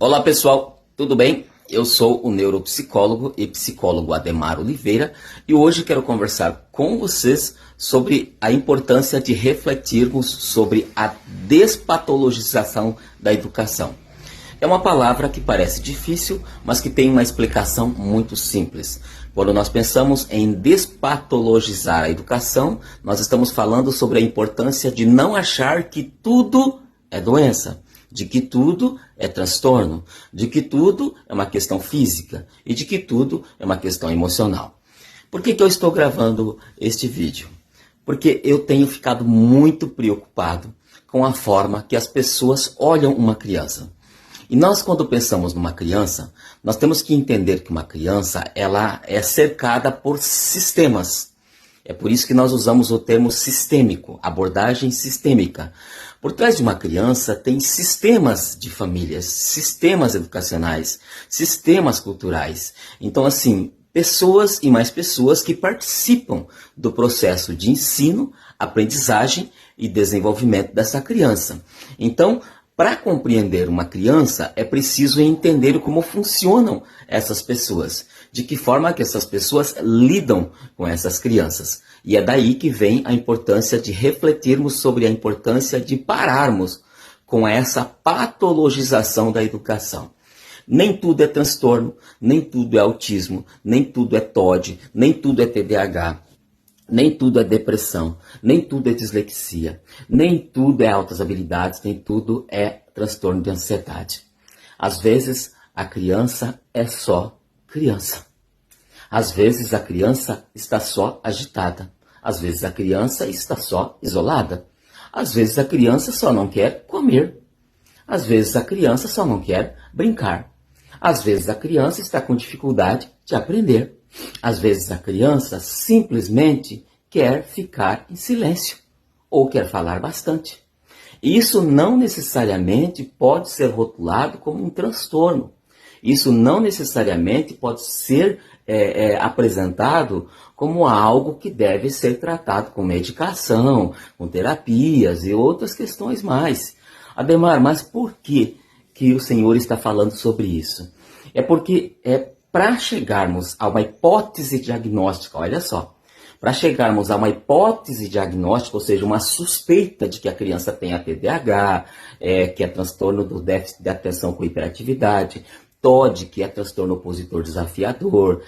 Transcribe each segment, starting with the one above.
Olá pessoal, tudo bem? Eu sou o neuropsicólogo e psicólogo Ademar Oliveira e hoje quero conversar com vocês sobre a importância de refletirmos sobre a despatologização da educação. É uma palavra que parece difícil, mas que tem uma explicação muito simples. Quando nós pensamos em despatologizar a educação, nós estamos falando sobre a importância de não achar que tudo é doença, de que tudo é transtorno, de que tudo é uma questão física e de que tudo é uma questão emocional. Por que eu estou gravando este vídeo? Porque eu tenho ficado muito preocupado com a forma que as pessoas olham uma criança. E nós, quando pensamos numa criança, nós temos que entender que uma criança ela é cercada por sistemas. É por isso que nós usamos o termo sistêmico, abordagem sistêmica. Por trás de uma criança tem sistemas de famílias, sistemas educacionais, sistemas culturais. Então, assim, pessoas e mais pessoas que participam do processo de ensino, aprendizagem e desenvolvimento dessa criança. Então, para compreender uma criança, é preciso entender como funcionam essas pessoas, de que forma que essas pessoas lidam com essas crianças. E é daí que vem a importância de refletirmos sobre a importância de pararmos com essa patologização da educação. Nem tudo é transtorno, nem tudo é autismo, nem tudo é TOD, nem tudo é TDAH. Nem tudo é depressão, nem tudo é dislexia, nem tudo é altas habilidades, nem tudo é transtorno de ansiedade. Às vezes, a criança é só criança. Às vezes, a criança está só agitada. Às vezes, a criança está só isolada. Às vezes, a criança só não quer comer. Às vezes, a criança só não quer brincar. Às vezes, a criança está com dificuldade de aprender. Às vezes a criança simplesmente quer ficar em silêncio ou quer falar bastante. Isso não necessariamente pode ser rotulado como um transtorno. Isso não necessariamente pode ser apresentado como algo que deve ser tratado com medicação, com terapias e outras questões mais. Ademar, mas por que o senhor está falando sobre isso? É porque para chegarmos a uma hipótese diagnóstica, olha só, para chegarmos a uma hipótese diagnóstica, ou seja, uma suspeita de que a criança tenha TDAH, que é transtorno do déficit de atenção com hiperatividade, TOD, que é transtorno opositor desafiador,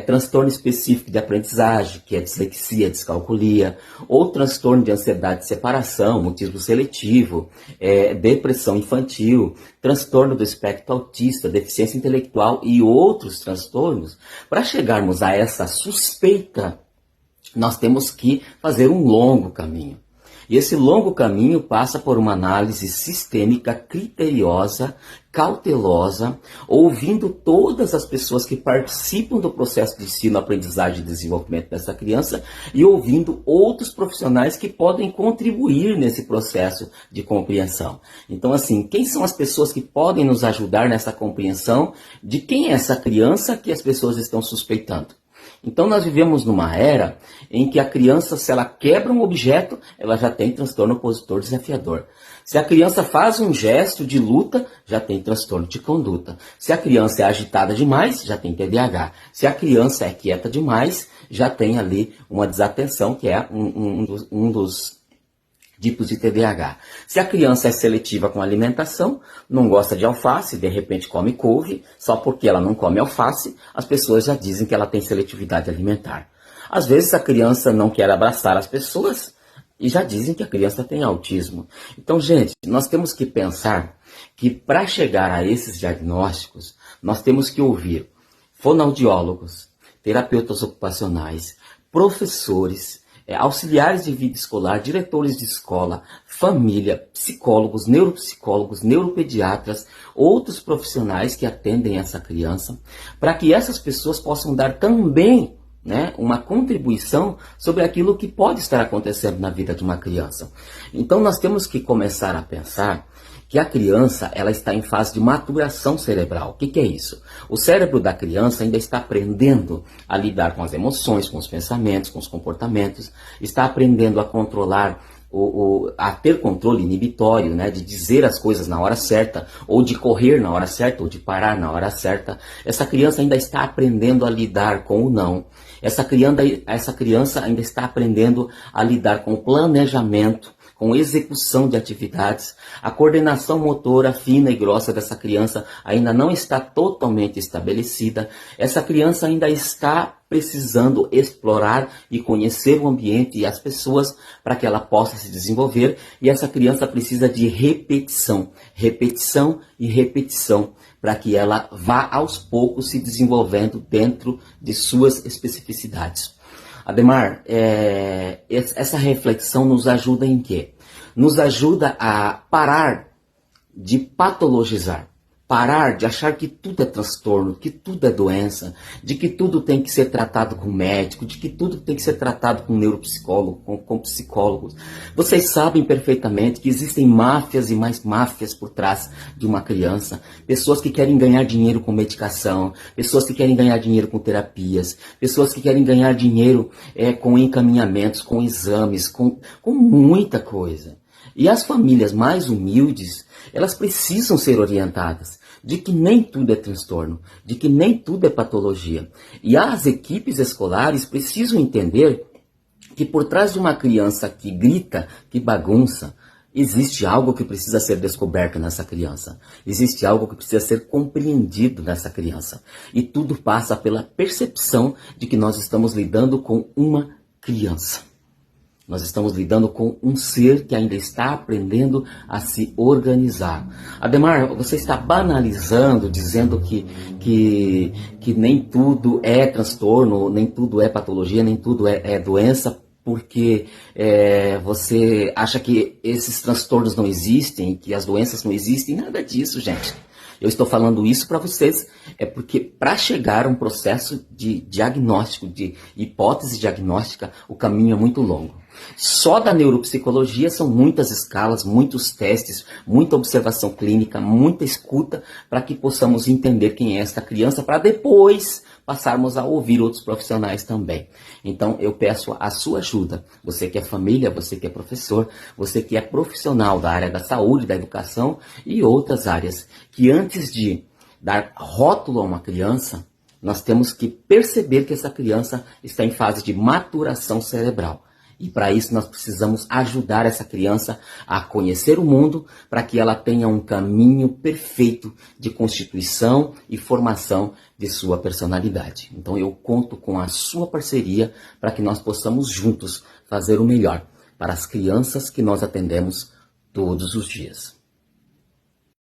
transtorno específico de aprendizagem, que é dislexia, descalculia, ou transtorno de ansiedade de separação, mutismo seletivo, depressão infantil, transtorno do espectro autista, deficiência intelectual e outros transtornos. Para chegarmos a essa suspeita, nós temos que fazer um longo caminho. E esse longo caminho passa por uma análise sistêmica, criteriosa, cautelosa, ouvindo todas as pessoas que participam do processo de ensino, aprendizagem e desenvolvimento dessa criança e ouvindo outros profissionais que podem contribuir nesse processo de compreensão. Então, assim, quem são as pessoas que podem nos ajudar nessa compreensão de quem é essa criança que as pessoas estão suspeitando? Então nós vivemos numa era em que a criança, se ela quebra um objeto, ela já tem transtorno opositor desafiador. Se a criança faz um gesto de luta, já tem transtorno de conduta. Se a criança é agitada demais, já tem TDAH. Se a criança é quieta demais, já tem ali uma desatenção, que é um dos tipos de TDAH. Se a criança é seletiva com alimentação, não gosta de alface, de repente come couve, só porque ela não come alface, as pessoas já dizem que ela tem seletividade alimentar. Às vezes a criança não quer abraçar as pessoas e já dizem que a criança tem autismo. Então, gente, nós temos que pensar que para chegar a esses diagnósticos, nós temos que ouvir fonoaudiólogos, terapeutas ocupacionais, professores, auxiliares de vida escolar, diretores de escola, família, psicólogos, neuropsicólogos, neuropediatras, outros profissionais que atendem essa criança, para que essas pessoas possam dar também uma contribuição sobre aquilo que pode estar acontecendo na vida de uma criança. Então nós temos que começar a pensar que a criança ela está em fase de maturação cerebral. O que é isso? O cérebro da criança ainda está aprendendo a lidar com as emoções, com os pensamentos, com os comportamentos, está aprendendo a controlar a ter controle inibitório, né, de dizer as coisas na hora certa, ou de correr na hora certa, ou de parar na hora certa. Essa criança ainda está aprendendo a lidar com o não. Essa criança ainda está aprendendo a lidar com o planejamento, com execução de atividades. A coordenação motora fina e grossa dessa criança ainda não está totalmente estabelecida. Essa criança ainda está precisando explorar e conhecer o ambiente e as pessoas para que ela possa se desenvolver. E essa criança precisa de repetição, repetição e repetição, para que ela vá aos poucos se desenvolvendo dentro de suas especificidades. Ademar, essa reflexão nos ajuda em quê? Nos ajuda a parar de patologizar, parar de achar que tudo é transtorno, que tudo é doença, de que tudo tem que ser tratado com médico, de que tudo tem que ser tratado com neuropsicólogo, com psicólogos. Vocês sabem perfeitamente que existem máfias e mais máfias por trás de uma criança, pessoas que querem ganhar dinheiro com medicação, pessoas que querem ganhar dinheiro com terapias, pessoas que querem ganhar dinheiro com encaminhamentos, com exames, com muita coisa. E as famílias mais humildes, elas precisam ser orientadas de que nem tudo é transtorno, de que nem tudo é patologia. E as equipes escolares precisam entender que por trás de uma criança que grita, que bagunça, existe algo que precisa ser descoberto nessa criança. Existe algo que precisa ser compreendido nessa criança. E tudo passa pela percepção de que nós estamos lidando com uma criança. Nós estamos lidando com um ser que ainda está aprendendo a se organizar. Ademar, você está banalizando, dizendo que nem tudo é transtorno, nem tudo é patologia, nem tudo é doença, porque você acha que esses transtornos não existem, que as doenças não existem. Nada disso, gente. Eu estou falando isso para vocês, porque para chegar a um processo de diagnóstico, de hipótese diagnóstica, o caminho é muito longo. Só da neuropsicologia são muitas escalas, muitos testes, muita observação clínica, muita escuta, para que possamos entender quem é esta criança, para depois passarmos a ouvir outros profissionais também. Então eu peço a sua ajuda, você que é família, você que é professor, você que é profissional da área da saúde, da educação e outras áreas, que antes de dar rótulo a uma criança, nós temos que perceber que essa criança está em fase de maturação cerebral. E para isso nós precisamos ajudar essa criança a conhecer o mundo, para que ela tenha um caminho perfeito de constituição e formação de sua personalidade. Então eu conto com a sua parceria para que nós possamos juntos fazer o melhor para as crianças que nós atendemos todos os dias.